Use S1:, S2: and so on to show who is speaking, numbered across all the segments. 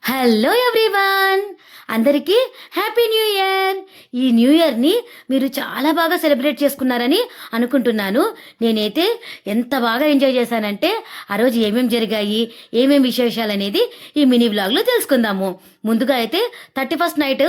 S1: Hello everyone, అందరికీ happy new year. ఈ new ఇయర్ని మీరు చాలా బాగా సెలబ్రేట్ చేసుకున్నారని అనుకుంటున్నాను. నేనైతే ఎంత బాగా ఎంజాయ్ చేశానంటే ఆ రోజు ఏమేమి జరిగాయి, ఏమేమి విశేషాలు అనేది ఈ మినీ వ్లాగ్లో తెలుసుకుందాము. ముందుగా అయితే 31st నైట్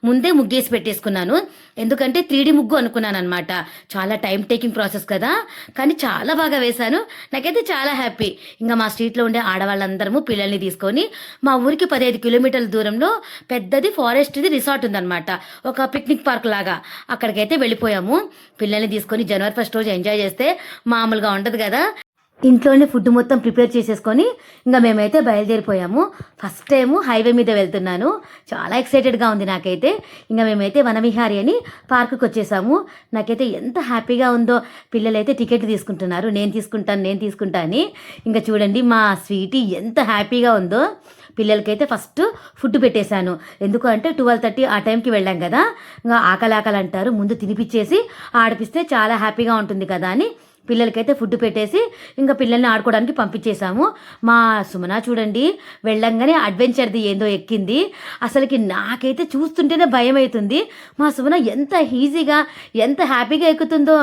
S1: ముందే ముగ్గేసి పెట్టేసుకున్నాను. ఎందుకంటే 3D ముగ్గు అనుకున్నాను అనమాట. చాలా టైం టేకింగ్ ప్రాసెస్ కదా, కానీ చాలా బాగా వేశాను. నాకైతే చాలా హ్యాపీ. ఇంకా మా స్ట్రీట్లో ఉండే ఆడవాళ్ళందరము పిల్లల్ని తీసుకొని మా ఊరికి 15 కిలోమీటర్ల దూరంలో పెద్దది ఫారెస్ట్ది రిసార్ట్ ఉందన్నమాట. ఒక పిక్నిక్ పార్క్ లాగా. అక్కడికైతే వెళ్ళిపోయాము. పిల్లల్ని తీసుకొని జనవరి 1 రోజు ఎంజాయ్ చేస్తే మామూలుగా ఉండదు కదా. ఇంట్లోనే ఫుడ్ మొత్తం ప్రిపేర్ చేసేసుకొని ఇంకా మేమైతే బయలుదేరిపోయాము. ఫస్ట్ టైము హైవే మీద వెళ్తున్నాను. చాలా ఎక్సైటెడ్గా ఉంది నాకైతే. ఇంకా మేమైతే వనవిహారి అని పార్కుకి వచ్చేసాము. నాకైతే ఎంత హ్యాపీగా ఉందో. పిల్లలైతే టికెట్ తీసుకుంటున్నారు. నేను తీసుకుంటా అని. ఇంకా చూడండి మా స్వీటీ ఎంత హ్యాపీగా ఉందో. పిల్లలకైతే ఫస్ట్ ఫుడ్ పెట్టేశాను. ఎందుకు అంటే 12:30 ఆ టైంకి వెళ్ళాం కదా. ఇంకా ఆకలి అంటారు. ముందు తినిపించేసి ఆడిపిస్తే చాలా హ్యాపీగా ఉంటుంది కదా అని పిల్లలకైతే ఫుడ్ పెట్టేసి ఇంకా పిల్లల్ని ఆడుకోవడానికి పంపించేశాము. మా సుమన చూడండి వెళ్ళంగానే అడ్వెంచర్ది ఏందో ఎక్కింది. అసలుకి నాకైతే చూస్తుంటేనే భయం అవుతుంది. మా సుమన ఎంత ఈజీగా ఎంత హ్యాపీగా ఎక్కుతుందో.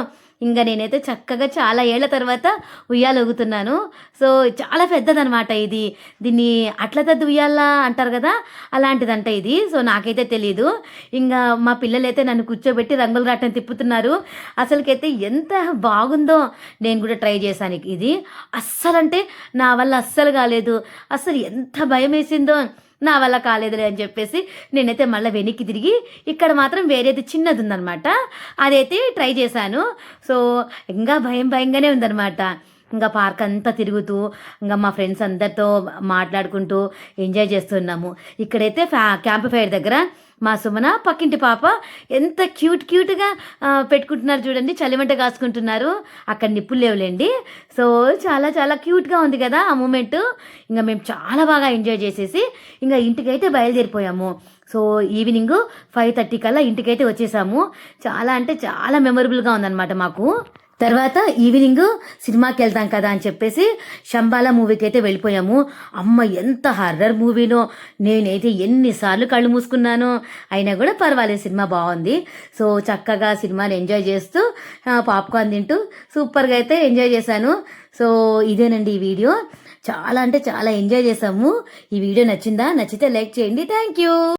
S1: ఇంకా నేనైతే చక్కగా చాలా ఏళ్ల తర్వాత ఉయ్యాలొగుతున్నాను. సో చాలా పెద్దదనమాట ఇది. దీన్ని అట్ల తద్దు ఉయ్యాల అంటారు కదా, అలాంటిదంట ఇది. సో నాకైతే తెలీదు. ఇంకా మా పిల్లలైతే నన్ను కూర్చోబెట్టి రంగుల రాటం తిప్పుతున్నారు. అసలుకైతే ఎంత బాగుందో. నేను కూడా ట్రై చేశాను ఇది. అస్సలంటే నా వల్ల అస్సలు కాలేదు. అసలు ఎంత భయం వేసిందో. నా వల్ల కాలేదులే అని చెప్పేసి నేనైతే మళ్ళీ వెనక్కి తిరిగి ఇక్కడ మాత్రం వేరేది చిన్నది ఉందనమాట, అదైతే ట్రై చేశాను. సో ఇంకా భయంగానే ఉందనమాట. ఇంకా పార్క్ అంతా తిరుగుతూ ఇంకా మా ఫ్రెండ్స్ అందరితో మాట్లాడుకుంటూ ఎంజాయ్ చేస్తున్నాము. ఇక్కడైతే క్యాంప్ ఫైర్ దగ్గర మా సుమన పక్కింటి పాప ఎంత క్యూట్గా పెట్టుకుంటున్నారు చూడండి. చలిమంట కాసుకుంటున్నారు. అక్కడ నిప్పులు లేవులేండి. సో చాలా చాలా క్యూట్గా ఉంది కదా ఆ మూమెంట్. ఇంకా మేము చాలా బాగా ఎంజాయ్ చేసేసి ఇంకా ఇంటికైతే బయలుదేరిపోయాము. సో ఈవినింగ్ 5:30 కల్లా ఇంటికైతే వచ్చేసాము. చాలా అంటే చాలా మెమొరబుల్గా ఉందన్నమాట మాకు. తర్వాత ఈవినింగ్ సినిమాకి వెళ్తాం కదా అని చెప్పేసి శంబాలా మూవీకి అయితే వెళ్ళిపోయాము. అమ్మ ఎంత హర్రర్ మూవీనో. నేనైతే ఎన్నిసార్లు కళ్ళు మూసుకున్నాను. అయినా కూడా పర్వాలేదు, సినిమా బాగుంది. సో చక్కగా సినిమాని ఎంజాయ్ చేస్తూ పాప్కార్న్ తింటూ సూపర్గా అయితే ఎంజాయ్ చేశాను. సో ఇదేనండి ఈ వీడియో. చాలా అంటే చాలా ఎంజాయ్ చేసాము. ఈ వీడియో నచ్చిందా? నచ్చితే లైక్ చేయండి. Thank you.